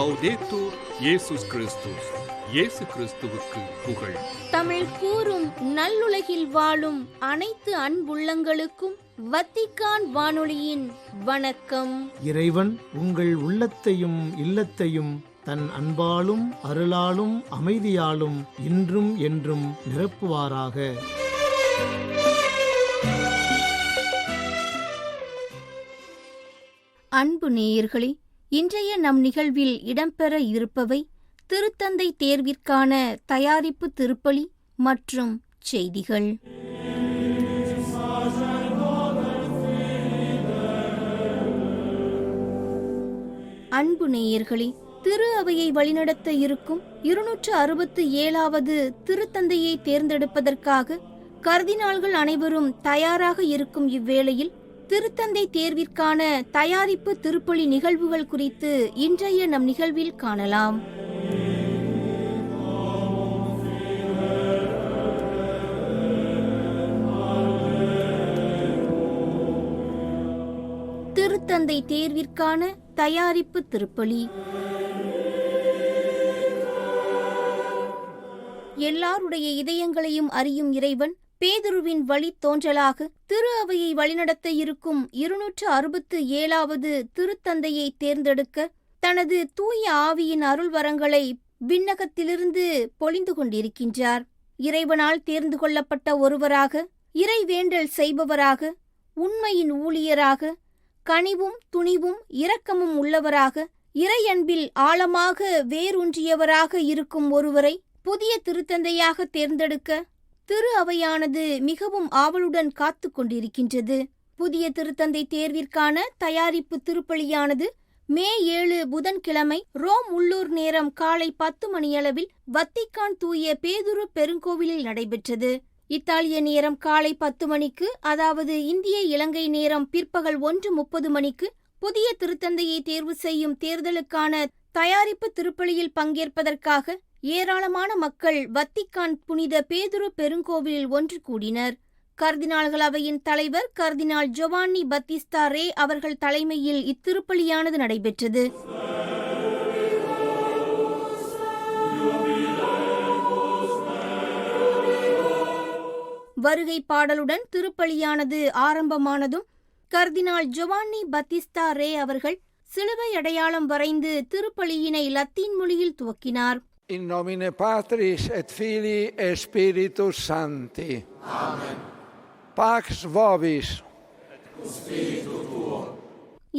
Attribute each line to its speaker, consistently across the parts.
Speaker 1: லௌதேத்தூர் இயேசுஸ் கிறிஸ்துஸ். இயேசு கிறிஸ்துவுக்கு புகழ்.
Speaker 2: தமிழ் கூறும் நல்லுலகில் வாழும் அனைத்து அன்புள்ளங்களுக்கும் வத்திக்கான் வானொலியின் வணக்கம்.
Speaker 3: இறைவன் உங்கள் உள்ளத்தையும் இல்லத்தையும் தன் அன்பாலும் அருளாலும் அமைதியாலும் இன்றும் என்றும் நிரப்புவாராக.
Speaker 2: அன்பு நேயர்களே, இன்றைய நம் நிகழ்வில் இடம்பெற இருப்பவை திருத்தந்தை தேர்விற்கான தயாரிப்பு திருப்பலி மற்றும் செய்திகள். அன்பு நேயர்களே, திரு அவையை வழிநடத்த இருக்கும் 267வது திருத்தந்தையை தேர்ந்தெடுப்பதற்காக கர்தினால்கள் அனைவரும் தயாராக இருக்கும் இவ்வேளையில் திருத்தந்தை தேர்விற்கான தயாரிப்பு திருப்பலி நிகழ்வுகள் குறித்து இன்றைய நம் நிகழ்வில் காணலாம். திருத்தந்தை தேர்விற்கான தயாரிப்பு திருப்பலி. எல்லாருடைய இதயங்களையும் அறியும் இறைவன் பேதுருவின் வழி தோன்றலாக திரு அவையை வழிநடத்த இருக்கும் 267வது திருத்தந்தையை தேர்ந்தெடுக்க தனது தூய ஆவியின் அருள் வரங்களை விண்ணகத்திலிருந்து பொழிந்து கொண்டிருக்கின்றார். இறைவனால் தேர்ந்து கொள்ளப்பட்ட ஒருவராக, இறைவேண்டல் செய்பவராக, உண்மையின் ஊழியராக, கனிவும் துணிவும் இரக்கமும் உள்ளவராக, இறையன்பில் ஆழமாக வேரூன்றியவராக இருக்கும் ஒருவரை புதிய திருத்தந்தையாக தேர்ந்தெடுக்க திரு அவையானது மிகவும் ஆவலுடன் காத்து கொண்டிருக்கின்றது. புதிய திருத்தந்தை தேர்விற்கான தயாரிப்பு திருப்பலியானது மே 7 புதன்கிழமை ரோம் உள்ளூர் நேரம் காலை 10 மணியளவில் வத்திக்கான் தூய பேதுரு பெருங்கோவிலில் நடைபெற்றது. இத்தாலிய நேரம் காலை 10 மணிக்கு, அதாவது இந்திய இலங்கை நேரம் பிற்பகல் 1:30 மணிக்கு புதிய திருத்தந்தையை தேர்வு செய்யும் தேர்தலுக்கான தயாரிப்பு திருப்பலியில் பங்கேற்பதற்காக ஏராளமான மக்கள் வத்திக்கான் புனித பேதுரு பெருங்கோவிலில் ஒன்று கூடினர். கர்தினால்கள் அவையின் தலைவர் கர்தினால் ஜோவான்னி பத்திஸ்தா ரே அவர்கள் தலைமையில் இத்திருப்பலியானது நடைபெற்றது. வருகை பாடலுடன் திருப்பலியானது ஆரம்பமானதும் கர்தினால் ஜோவான்னி பத்திஸ்தா ரே அவர்கள் சிலுவை அடையாளம் வரைந்து திருப்பலியினை லத்தீன் மொழியில் துவக்கினார்.
Speaker 4: In nomine Patris et Filii et Spiritus Sancti. Amen. Pax vobis.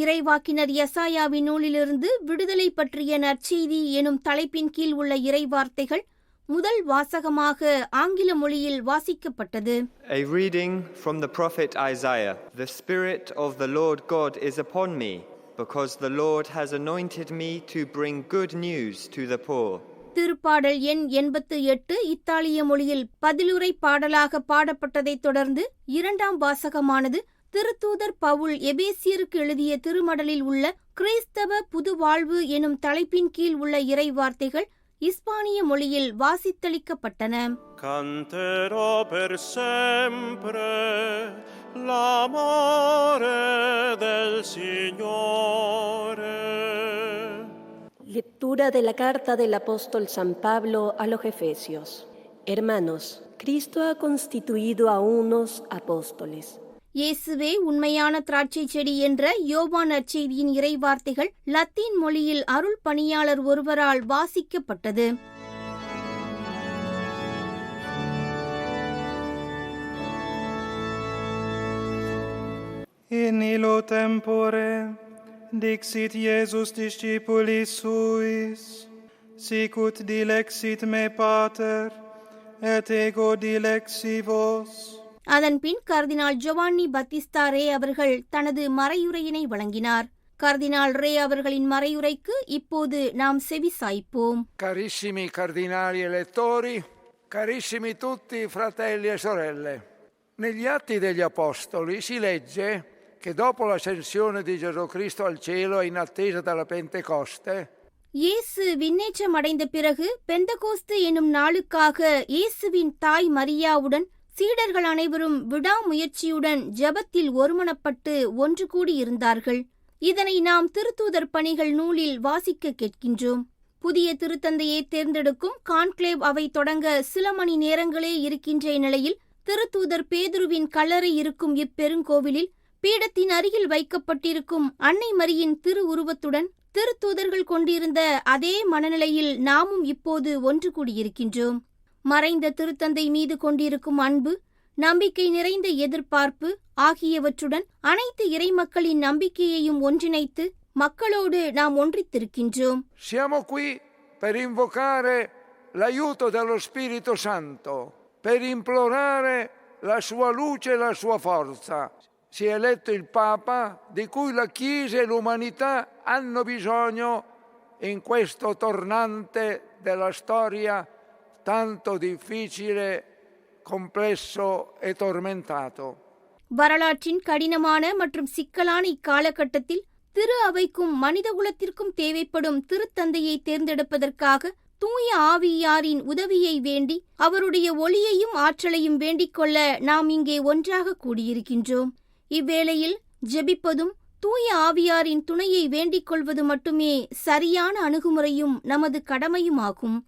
Speaker 2: இறைவாக்கினர் யசாயாவின் நூலிலிருந்து விடுதலை பற்றிய நற்செய்தி எனும் தலைப்பின் கீழ் உள்ள இறைவார்த்தைகள் முதல் வாசகமாக ஆங்கில மொழியில் வாசிக்கப்பட்டது.
Speaker 5: A reading from the prophet Isaiah. The Spirit of the Lord God is upon me, because the Lord has anointed me to bring good news to the poor.
Speaker 2: திருப்பாடல் எண் 88 இத்தாலிய மொழியில் பதிலுரை பாடலாக பாடப்பட்டதைத் தொடர்ந்து இரண்டாம் வாசகமானது திருத்தூதர் பவுல் எபேசியருக்கு எழுதிய திருமடலில் உள்ள கிறிஸ்தவ புது வாழ்வு எனும் தலைப்பின் கீழ் உள்ள இறைவார்த்தைகள் இஸ்பானிய மொழியில் வாசித்தளிக்கப்பட்டன.
Speaker 6: Canterò per sempre l'amore del Signore.
Speaker 7: Lectura de la carta del apóstol San Pablo a los Efesios. Hermanos, Cristo ha constituido a unos apóstoles.
Speaker 2: இயேசுவே உண்மையான திராட்சை செடி என்ற யோவான் நற்செய்தியின் இறைவார்த்தைகள் லத்தீன் மொழியில் அருள் பணியாளர் ஒருவரால் வாசிக்கப்பட்டது.
Speaker 6: In illo tempore dixit Iesus discipulis suis, sicut dilexit me Pater, et ego dilexi vos.
Speaker 2: அதன்பின் கர்தினால் ஜோவான்னி பத்திஸ்தா ரே அவர்கள் தனது மறையுரையினை வழங்கினார். கர்தினால் ரே அவர்களின் மறையுரைக்கு இப்போது நாம் செவி சாய்ப்போம்.
Speaker 4: Carissimi cardinali elettori, carissimi tutti fratelli e sorelle. Negli Atti degli Apostoli si legge che dopo l'ascensione di Gesù Cristo al cielo e in attesa della Pentecoste,
Speaker 2: இயேசு விண்ணேற்றம் அடைந்த பிறகு பெந்தகோஸ்து எனும் நாளுக்காக இயேசுவின் தாய் மரியாவுடன் சீடர்கள் அனைவரும் விடாமுயற்சியுடன் ஜெபத்தில் ஒருமனப்பட்டு ஒன்று கூடியிருந்தார்கள். இதனை நாம் திருத்தூதர் பணிகள் நூலில் வாசிக்க கேட்கின்றோம். புதிய திருத்தந்தையை தேர்ந்தெடுக்கும் கான்க்ளேவ் அவை தொடங்க சில மணி நேரங்களே இருக்கின்ற நிலையில் திருத்தூதர் பேதுருவின் கல்லறை இருக்கும் இப்பெருங்கோவிலில் பீடத்தின் அருகில் வைக்கப்பட்டிருக்கும் அன்னை மரியின் திரு உருவத்துடன் திருத்தூதர்கள் கொண்டிருந்த அதே மனநிலையில் நாமும் இப்போது ஒன்று கூடியிருக்கின்றோம். மறைந்த திருத்தந்தை மீது கொண்டிருக்கும் அன்பு, நம்பிக்கை நிறைந்த எதிர்பார்ப்பு ஆகியவற்றுடன் அனைத்து இறைமக்களின் நம்பிக்கையையும் ஒன்றிணைத்து மக்களோடு நாம் ஒன்றித்திருக்கின்றோம்.
Speaker 4: Siamo qui per invocare l'aiuto dello Spirito Santo, per implorare la sua luce e la sua forza. Si è eletto il Papa di cui la Chiesa e l'umanità hanno bisogno in questo tornante della storia tanto difficile, complesso e tormentato.
Speaker 2: வரலாற்றின் கடினமான மற்றும் சிக்கலான இக்காலகட்டத்தில் திரு அவைக்கும் மனிதகுலத்திற்கும் தேவைப்படும் திருத்தந்தையை தேர்ந்தெடுப்பதற்காக தூய ஆவியாரின் உதவியை வேண்டி அவருடைய ஒளியையும் ஆற்றலையும் வேண்டிக் கொள்ள நாம் இங்கே ஒன்றாக கூடியிருக்கின்றோம். இவ்வேளையில் ஜெபிப்பதும் தூய ஆவியாரின் துணையை வேண்டிக் கொள்வது மட்டுமே சரியான அணுகுமுறையும் நமது கடமையுமாகும்.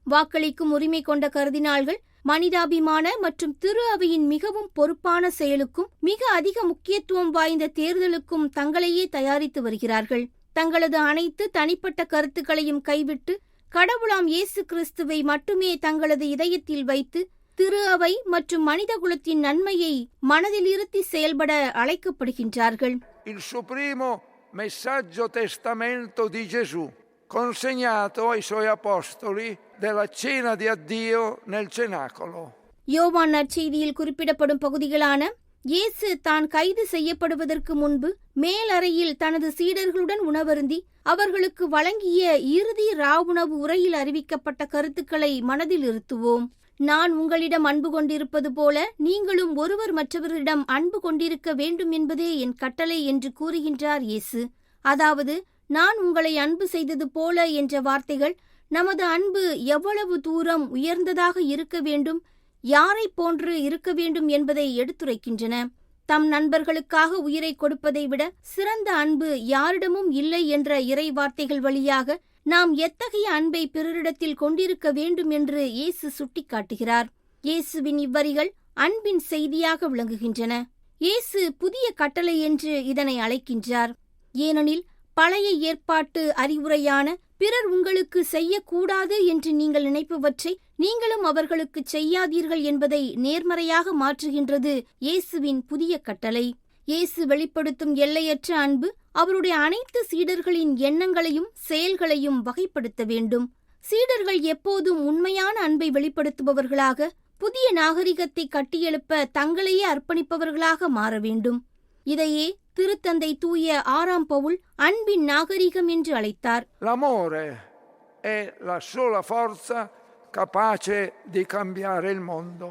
Speaker 2: வாக்களிக்கும் உரிமை கொண்ட கர்தினால்கள் மனிதாபிமான மற்றும் திரு அவையின் மிகவும் பொறுப்பான செயலுக்கும் மிக அதிக முக்கியத்துவம் வாய்ந்த தேர்தலுக்கும் தங்களையே தயாரித்து வருகிறார்கள். தங்களது அனைத்து தனிப்பட்ட கருத்துக்களையும் கைவிட்டு கடவுளாம் இயேசு கிறிஸ்துவை மட்டுமே தங்களது இதயத்தில் வைத்து திரு அவை மற்றும் மனிதகுலத்தின் நன்மையை மனதில் இருத்தி செயல்பட அழைக்கப்படுகின்றார்கள்.
Speaker 4: Il suo primo messaggio testamento di Gesù, consegnato ai suoi apostoli della cena di addio nel cenacolo.
Speaker 2: யோவான் நற்செய்தியில் குறிப்பிடப்படும் பகுதிகளான இயேசு தான் கைது செய்யப்படுவதற்கு முன்பு மேலறையில் தனது சீடர்களுடன் உணவருந்தி அவர்களுக்கு வழங்கிய இறுதி ராவுணவு உரையில் அறிவிக்கப்பட்ட கருத்துக்களை மனதில் இருத்துவோம். நான் உங்களிடம் அன்பு கொண்டிருப்பது போல நீங்களும் ஒருவர் மற்றவரிடம் அன்பு கொண்டிருக்க வேண்டும் என்பதே என் கட்டளை என்று கூறுகின்றார் இயேசு. அதாவது, நான் உங்களை அன்பு செய்தது போல என்ற வார்த்தைகள் நமது அன்பு எவ்வளவு தூரம் உயர்ந்ததாக இருக்க வேண்டும், யாரை போன்று இருக்க வேண்டும் என்பதை எடுத்துரைக்கின்றன. தம் நண்பர்களுக்காக உயிரை கொடுப்பதை விட சிறந்த அன்பு யாரிடமும் இல்லை என்ற இறை வார்த்தைகள் வழியாக நாம் எத்தகைய அன்பை பிறரிடத்தில் கொண்டிருக்க வேண்டும் என்று இயேசு சுட்டிக்காட்டுகிறார். இயேசுவின் இவ்வரிகள் அன்பின் செய்தியாக விளங்குகின்றன. இயேசு புதிய கட்டளை என்று இதனை அழைக்கின்றார். ஏனெனில் பழைய ஏற்பாட்டு அறிவுரையான பிறர் உங்களுக்கு செய்யக்கூடாது என்று நீங்கள் நினைப்பவற்றை நீங்களும் அவர்களுக்கு செய்யாதீர்கள் என்பதை நேர்மறையாக மாற்றுகின்றது இயேசுவின் புதிய கட்டளை. இயேசு வெளிப்படுத்தும் எல்லையற்ற அன்பு அவருடைய அனைத்து சீடர்களின் எண்ணங்களையும் செயல்களையும் வகைப்படுத்த வேண்டும். சீடர்கள் எப்போதும் உண்மையான அன்பை வெளிப்படுத்துபவர்களாக, புதிய நாகரிகத்தை கட்டியெழுப்ப தங்களையே அர்ப்பணிப்பவர்களாக மாற வேண்டும். இதையே திருத்தந்தை தூய 6ஆம் பவுல் அன்பின் நாகரிகம் என்று அழைத்தார்.
Speaker 4: L'amore è la sola forza capace di cambiare il mondo.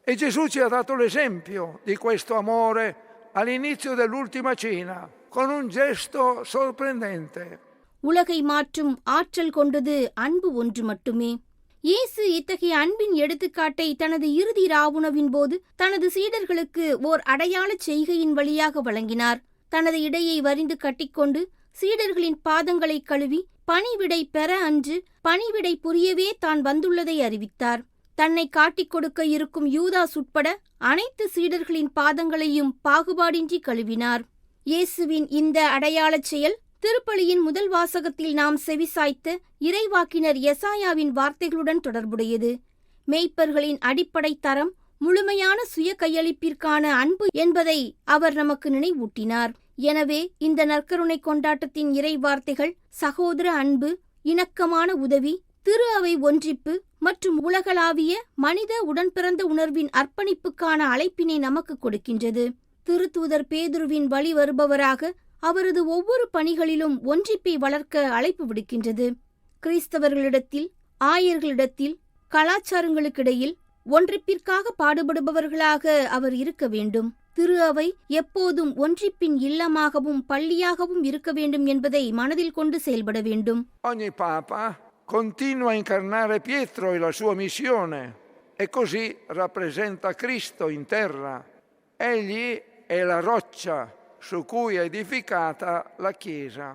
Speaker 4: E Gesù ci ha dato l'esempio di questo amore all'inizio dell'ultima cena, con un gesto sorprendente.
Speaker 2: உலகை மாற்றும் ஆற்றல் கொண்டது அன்பு ஒன்று மட்டுமே. இயேசு இத்தகைய அன்பின் எடுத்துக்காட்டை தனது இறுதி ராவுணவின் போது தனது சீடர்களுக்கு ஓர் அடையாளச் செய்கையின் வழியாக வழங்கினார். தனது இடையை வரிந்து கட்டிக்கொண்டு சீடர்களின் பாதங்களை கழுவி பணிவிடை பெற அன்று பணிவிடை புரியவே தான் வந்துள்ளதை அறிவித்தார். தன்னை காட்டிக் கொடுக்க இருக்கும் யூதாஸ் உட்பட அனைத்து சீடர்களின் பாதங்களையும் பாகுபாடின்றி கழுவினார். இயேசுவின் இந்த அடையாளச் செயல் திருப்பலியின் முதல் வாசகத்தில் நாம் செவிசாய்த்த இறைவாக்கினர் எசாயாவின் வார்த்தைகளுடன் தொடர்புடையது. மேய்ப்பர்களின் அடிப்படை தரம் முழுமையான சுய கையளிப்பிற்கான அன்பு என்பதை அவர் நமக்கு நினைவூட்டினார். எனவே இந்த நற்கருணை கொண்டாட்டத்தின் இறை வார்த்தைகள் சகோதர அன்பு, இணக்கமான உதவி, திரு அவை ஒன்றிப்பு மற்றும் உலகளாவிய மனித உடன்பிறந்த உணர்வின் அர்ப்பணிப்புக்கான அழைப்பினை நமக்கு கொடுக்கின்றது. திருத்தூதர் பேதுருவின் வழி வருபவராக அவரது ஒவ்வொரு பணிகளிலும் ஒன்றிப்பை வளர்க்க அழைப்பு விடுக்கின்றது. கிறிஸ்தவர்களிடத்தில், ஆயர்களிடத்தில், கலாச்சாரங்களுக்கிடையில் ஒன்றிப்பிற்காக பாடுபடுபவர்களாக அவர் இருக்க வேண்டும். திரு அவை எப்போதும் ஒன்றிப்பின் இல்லமாகவும் பள்ளியாகவும் இருக்க வேண்டும் என்பதை மனதில் கொண்டு செயல்பட வேண்டும்.
Speaker 4: Ogni Papa continua a incarnare Pietro e la sua missione e così rappresenta Cristo in terra. Egli è la roccia su cui è edificata la Chiesa.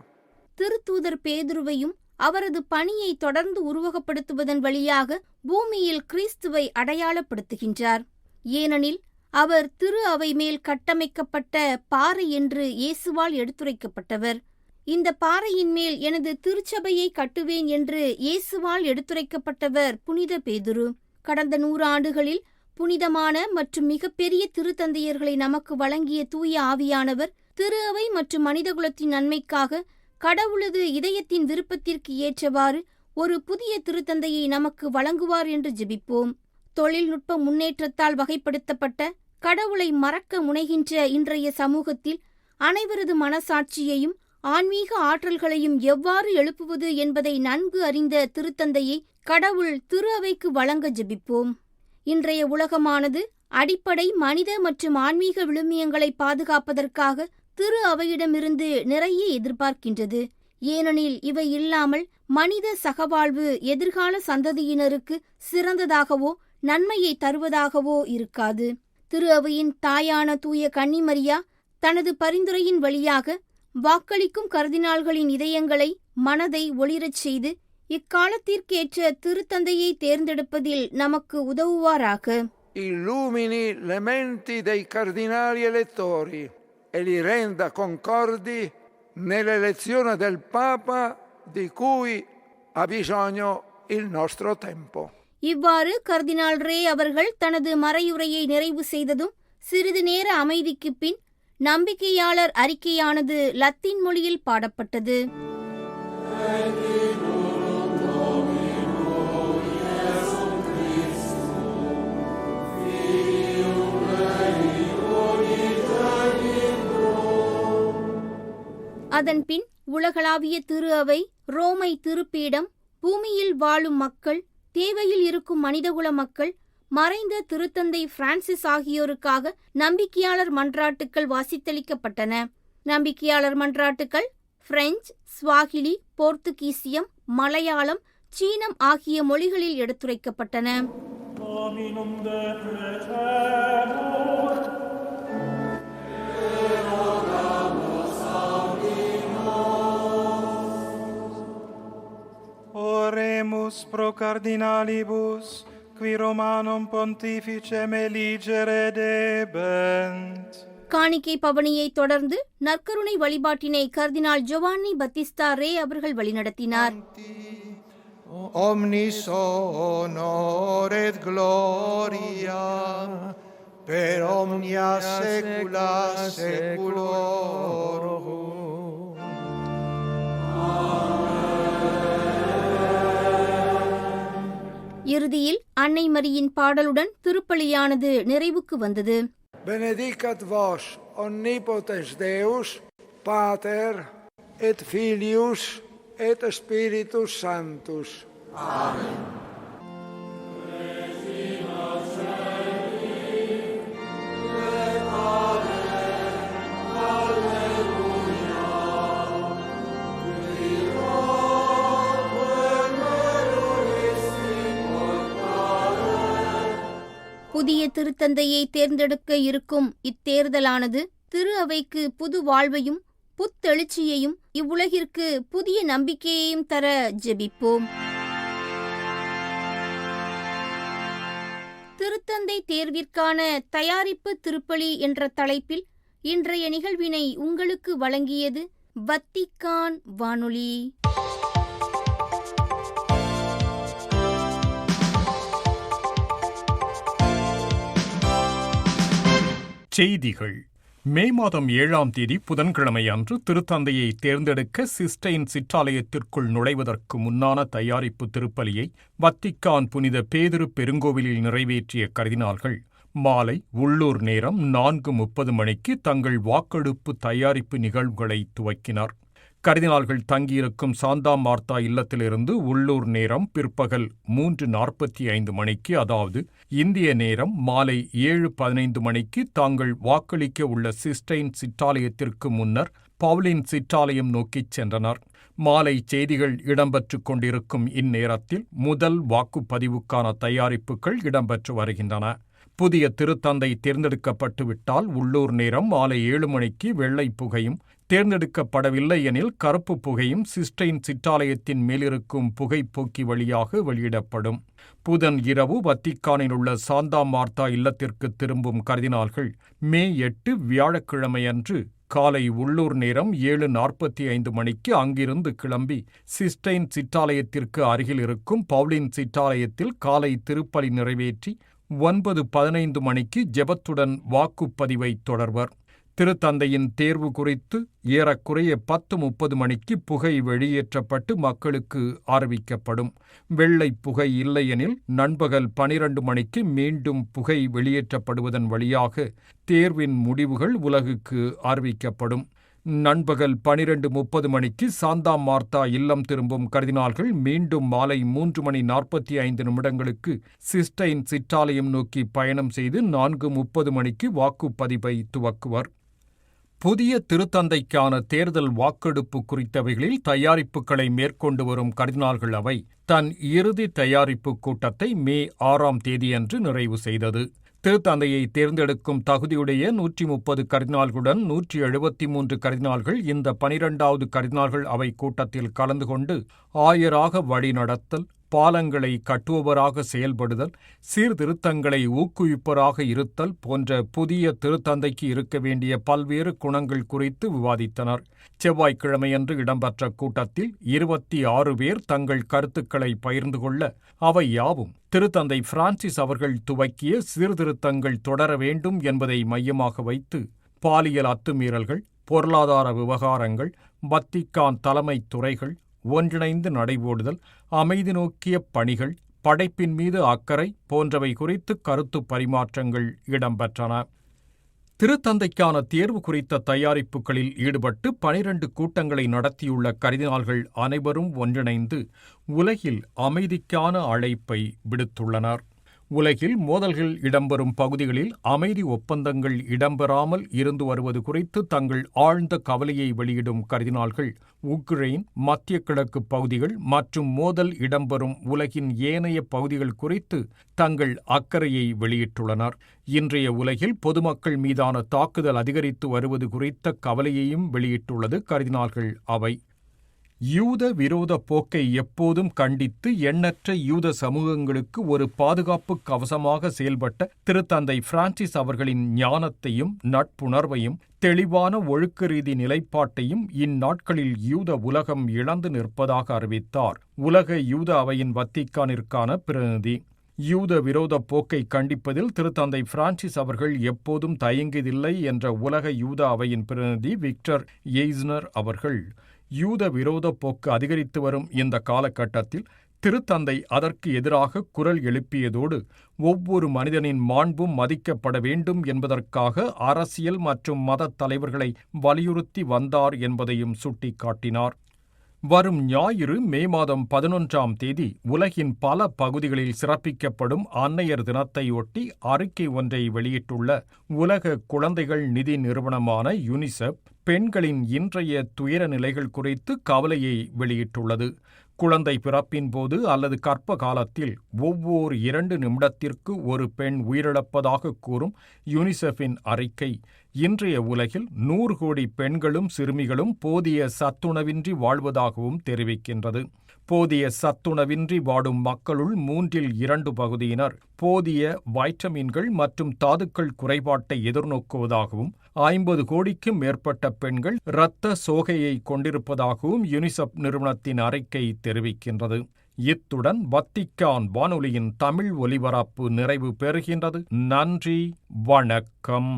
Speaker 2: திருத்தூதர் பேதுருவையும் அவரது பணியை தொடர்ந்து உருவகப்படுத்துவதன் வழியாக பூமியில் கிறிஸ்துவை அடையாளப்படுத்துகின்றார். ஏனெனில் அவர் திரு அவை மேல் கட்டமைக்கப்பட்ட பாறை என்று இயேசுவால் எடுத்துரைக்கப்பட்டவர். இந்த பாறையின் மேல் எனது திருச்சபையை கட்டுவேன் என்று இயேசுவால் எடுத்துரைக்கப்பட்டவர் புனித பேதுரு. கடந்த 100 ஆண்டுகளில் புனிதமான மற்றும் மிகப்பெரிய திருத்தந்தையர்களை நமக்கு வழங்கிய தூய ஆவியானவர் திரு அவை மற்றும் மனிதகுலத்தின் நன்மைக்காக கடவுளது இதயத்தின் விருப்பத்திற்கு ஏற்றவாறு ஒரு புதிய திருத்தந்தையை நமக்கு வழங்குவார் என்று ஜெபிப்போம். தொழில்நுட்ப முன்னேற்றத்தால் வகைப்படுத்தப்பட்ட கடவுளை மறக்க முனைகின்ற இன்றைய சமூகத்தில் அனைவரது மனசாட்சியையும் ஆன்மீக ஆற்றல்களையும் எவ்வாறு எழுப்புவது என்பதை நன்கு அறிந்த திருத்தந்தையை கடவுள் திரு அவைக்கு வழங்க ஜெபிப்போம். இன்றைய உலகமானது அடிப்படை மனித மற்றும் ஆன்மீக விழுமியங்களை பாதுகாப்பதற்காக திரு அவையிடமிருந்து நிறைய எதிர்பார்க்கின்றது. ஏனெனில் இவை இல்லாமல் மனித சகவாழ்வு எதிர்கால சந்ததியினருக்கு சிறந்ததாகவோ நன்மையை தருவதாகவோ இருக்காது. திரு அவையின் தாயான தூய கன்னிமரியா தனது பரிந்துரையின் வழியாக வாக்களிக்கும் கர்தினால்களின் இதயங்களை மனதை ஒளிரச் செய்து இக்காலத்திற்கேற்ற திருத்தந்தையை தேர்ந்தெடுப்பதில் நமக்கு உதவுவாராக.
Speaker 4: Illumini le menti dei cardinali elettori e li renda concordi nell'elezione del Papa di cui ha bisogno il nostro tempo.
Speaker 2: இவ்வாறு கர்தினால் ரே அவர்கள் தனது மறையுரையை நிறைவு செய்ததும் சிறிது நேர அமைதிக்குப் பின் நம்பிக்கையாளர் அறிக்கையானது லத்தீன் மொழியில் பாடப்பட்டது. அதன்பின் உலகளாவிய திரு அவை, ரோமை திருப்பீடம், பூமியில் வாழும் மக்கள், தேவையில் இருக்கும் மனிதகுல மக்கள், மறைந்த திருத்தந்தை பிரான்சிஸ் ஆகியோருக்காக நம்பிக்கையாளர் மன்றாட்டுக்கள் வாசித்தளிக்கப்பட்டன. நம்பிக்கையாளர் மன்றாட்டுக்கள் பிரெஞ்சு, ஸ்வாகிலி, போர்த்துகீசியம், மலையாளம், சீனம் ஆகிய மொழிகளில் எடுத்துரைக்கப்பட்டன.
Speaker 6: Oremus pro cardinalibus, qui Romanum pontificem eligere debent.
Speaker 2: காணிக்கை பவனியை தொடர்ந்து நற்கருணை வழிபாட்டினை கர்தினால் ஜோவானி பத்திஸ்தா ரே அவர்கள் வழிநடத்தினார்.
Speaker 8: Omnis honor et gloria per omnia saecula saeculorum.
Speaker 2: இறுதியில் அன்னை மரியின் பாடலுடன் திருப்பலியானது நிறைவுக்கு வந்தது.
Speaker 4: Benedicat vos omnipotens Deus, Pater et Filius et Spiritus Sanctus. Amen.
Speaker 2: புதிய திருத்தந்தையை தேர்ந்தெடுக்க இருக்கும் இத்தேர்தலானது திரு அவைக்கு புது வாழ்வையும் புத்தெழுச்சியையும் இவ்வுலகிற்கு புதிய நம்பிக்கையையும் தர ஜெபிப்போம். திருத்தந்தை தேர்விற்கான தயாரிப்பு திருப்பலி என்ற தலைப்பில் இன்றைய நிகழ்வினை உங்களுக்கு வழங்கியது வத்திக்கான் வானொலி.
Speaker 1: செய்திகள். மே மாதம் 7ஆம் தேதி புதன்கிழமை அன்று திருத்தந்தையை தேர்ந்தெடுக்க சிஸ்டைன் சிற்றாலயத்திற்குள் நுழைவதற்கு முன்னான தயாரிப்பு திருப்பலியை வத்திக்கான் புனித பேதுரு பெருங்கோவிலில் நிறைவேற்றிய கர்தினால்கள் மாலை உள்ளூர் நேரம் 4:30 மணிக்கு தங்கள் வாக்கெடுப்பு தயாரிப்பு நிகழ்வுகளை துவக்கினார். கர்தினால்கள் தங்கியிருக்கும் சாந்தா மார்த்தா இல்லத்திலிருந்து உள்ளூர் நேரம் பிற்பகல் 3:45 மணிக்கு, அதாவது இந்திய நேரம் மாலை 7:15 மணிக்கு தாங்கள் வாக்களிக்க உள்ள சிஸ்டைன் சிற்றாலயத்திற்கு முன்னர் பவுலின் சிற்றாலயம் நோக்கிச் சென்றனர். மாலை செய்திகள் இடம்பெற்றுக் கொண்டிருக்கும் இந்நேரத்தில் முதல் வாக்குப்பதிவுக்கான தயாரிப்புகள் இடம்பெற்று வருகின்றன. புதிய திருத்தந்தை தேர்ந்தெடுக்கப்பட்டுவிட்டால் உள்ளூர் நேரம் மாலை 7 மணிக்கு வெள்ளை புகையும், தேர்ந்தெடுக்கப்படவில்லை எனில் கருப்பு புகையும் சிஸ்டைன் சிற்றாலயத்தின் மேலிருக்கும் புகைப்போக்கி வழியாக வெளியிடப்படும். புதன் இரவு வத்திக்கானில் உள்ள சாந்தா மார்த்தா இல்லத்திற்கு திரும்பும் கர்தினால்கள் மே 8 வியாழக்கிழமையன்று காலை உள்ளூர் நேரம் 7:45 மணிக்கு அங்கிருந்து கிளம்பி சிஸ்டைன் சிற்றாலயத்திற்கு அருகில் இருக்கும் பவுலின் சிற்றாலயத்தில் காலை திருப்பலி நிறைவேற்றி 9:15 மணிக்கு ஜெபத்துடன் வாக்குப்பதிவை தொடர்வர். திருத்தந்தையின் தேர்வு குறித்து ஏறக்குறைய 10:30 மணிக்கு புகை வெளியேற்றப்பட்டு மக்களுக்கு அறிவிக்கப்படும். வெள்ளை புகை இல்லையெனில் நண்பகல் 12 மணிக்கு மீண்டும் புகை வெளியேற்றப்படுவதன் வழியாக தேர்வின் முடிவுகள் உலகுக்கு அறிவிக்கப்படும். நண்பகல் 12:30 மணிக்கு சாந்தா மார்த்தா இல்லம் திரும்பும் கர்தினால்கள் மீண்டும் மாலை 3:45 சிஸ்டைன் சிற்றாலயம் நோக்கி பயணம் செய்து 4:30 மணிக்கு வாக்குப்பதிவை துவக்குவர். புதிய திருத்தந்தைக்கான தேர்தல் வாக்கெடுப்பு குறித்தவைகளில் தயாரிப்புகளை மேற்கொண்டு வரும் கர்தினால்கள் அவை தன் இறுதி தயாரிப்பு கூட்டத்தை மே 6ஆம் தேதியன்று நிறைவு செய்தது. திருத்தந்தையை தேர்ந்தெடுக்கும் தகுதியுடைய 130 கர்தினால்களுடன் 173 கர்தினால்கள் இந்த 12வது கர்தினால்கள் அவை கூட்டத்தில் கலந்து கொண்டு ஆயராக வழிநடத்தல், பாலங்களை கட்டுபவராக செயல்படுதல், சீர்திருத்தங்களை ஊக்குவிப்பவராக இருத்தல் போன்ற புதிய திருத்தந்தைக்கு இருக்க வேண்டிய பல்வேறு குணங்கள் குறித்து விவாதித்தனர். செவ்வாய்க்கிழமையன்று இடம்பெற்ற கூட்டத்தில் 26 பேர் தங்கள் கருத்துக்களை பகிர்ந்து கொள்ள அவை யாவும் திருத்தந்தை பிரான்சிஸ் அவர்கள் துவக்கிய சீர்திருத்தங்கள் தொடர வேண்டும் என்பதை மையமாக வைத்து பாலியல் அத்துமீறல்கள், பொருளாதார விவகாரங்கள், வத்திக்கான் தலைமை துறைகள், ஒன்றிணைந்து நடைபோடுதல், அமைதி நோக்கிய பணிகள், படைப்பின் மீது அக்கறை போன்றவை குறித்து கருத்து பரிமாற்றங்கள் இடம்பெற்றன. திருத்தந்தைக்கான தேர்வு குறித்த தயாரிப்புகளில் ஈடுபட்டு 12 கூட்டங்களை நடத்தியுள்ள கர்தினால்கள் அனைவரும் ஒன்றிணைந்து உலகில் அமைதிக்கான அழைப்பை விடுத்துள்ளனர். உலகில் மோதல்கள் இடம்பெறும் பகுதிகளில் அமைதி ஒப்பந்தங்கள் இடம்பெறாமல் இருந்து வருவது குறித்து தங்கள் ஆழ்ந்த கவலையை வெளியிடும் கர்தினால்கள் உக்ரைன், மத்திய கிழக்கு பகுதிகள் மற்றும் மோதல் இடம்பெறும் உலகின் ஏனைய பகுதிகள் குறித்து தங்கள் அக்கறையை வெளியிட்டுள்ளனர். இன்றைய உலகில் பொதுமக்கள் மீதான தாக்குதல் அதிகரித்து வருவது குறித்த கவலையையும் வெளியிட்டுள்ளது கர்தினால்கள் அவை. யூத விரோத போக்கை எப்போதும் கண்டித்து எண்ணற்ற யூத சமூகங்களுக்கு ஒரு பாதுகாப்பு கவசமாக செயல்பட்ட திருத்தந்தை பிரான்சிஸ் அவர்களின் ஞானத்தையும் நட்புணர்வையும் தெளிவான ஒழுக்க ரீதி நிலைப்பாட்டையும் இந்நாட்களில் யூத உலகம் இழந்து நிற்பதாக அறிவித்தார் உலக யூத அவையின் வத்திக்கானிற்கான பிரதிநிதி. யூத விரோத போக்கை கண்டிப்பதில் திருத்தந்தை பிரான்சிஸ் அவர்கள் எப்போதும் தயங்கியதில்லை என்ற உலக யூத அவையின் பிரதிநிதி விக்டர் எய்ஸ்னர் அவர்கள் யூத விரோத போக்கு அதிகரித்து வரும் இந்த காலகட்டத்தில் திருத்தந்தை அதற்கு எதிராக குரல் எழுப்பியதோடு ஒவ்வொரு மனிதனின் மாண்பும் மதிக்கப்பட வேண்டும் என்பதற்காக அரசியல் மற்றும் மத தலைவர்களை வலியுறுத்தி வந்தார் என்பதையும் சுட்டிக்காட்டினார். வரும் ஞாயிறு மே மாதம் 11ஆம் தேதி உலகின் பல பகுதிகளில் சிறப்பிக்கப்படும் அன்னையர் தினத்தையொட்டி அறிக்கை ஒன்றை வெளியிட்டுள்ள உலக குழந்தைகள் நிதி நிறுவனமான யுனிசெஃப் பெண்களின் இன்றைய துயர நிலைகள் குறித்து கவலையை வெளியிட்டுள்ளது. குழந்தை பிறப்பின் போது அல்லது கர்ப்ப காலத்தில் ஒவ்வொரு 2 நிமிடத்திற்கு ஒரு பெண் உயிரிழப்பதாக கூறும் யுனிசெஃபின் அறிக்கை இன்றைய உலகில் 100 கோடி பெண்களும் சிறுமிகளும் போதிய சத்துணவின்றி வாழ்வதாகவும் தெரிவிக்கின்றது. போதிய சத்துணவின்றி வாடும் மக்களுள் 2/3 பகுதியினர் போதிய வைட்டமின்கள் மற்றும் தாதுக்கள் குறைபாட்டை எதிர்நோக்குவதாகவும் 50 கோடிக்கும் மேற்பட்ட பெண்கள் இரத்த சோகையை கொண்டிருப்பதாகவும் யுனிசெஃப் நிறுவனத்தின் அறிக்கை தெரிவிக்கின்றது. இத்துடன் வத்திக்கான் வானொலியின் தமிழ் ஒலிபரப்பு நிறைவு பெறுகின்றது. நன்றி, வணக்கம்.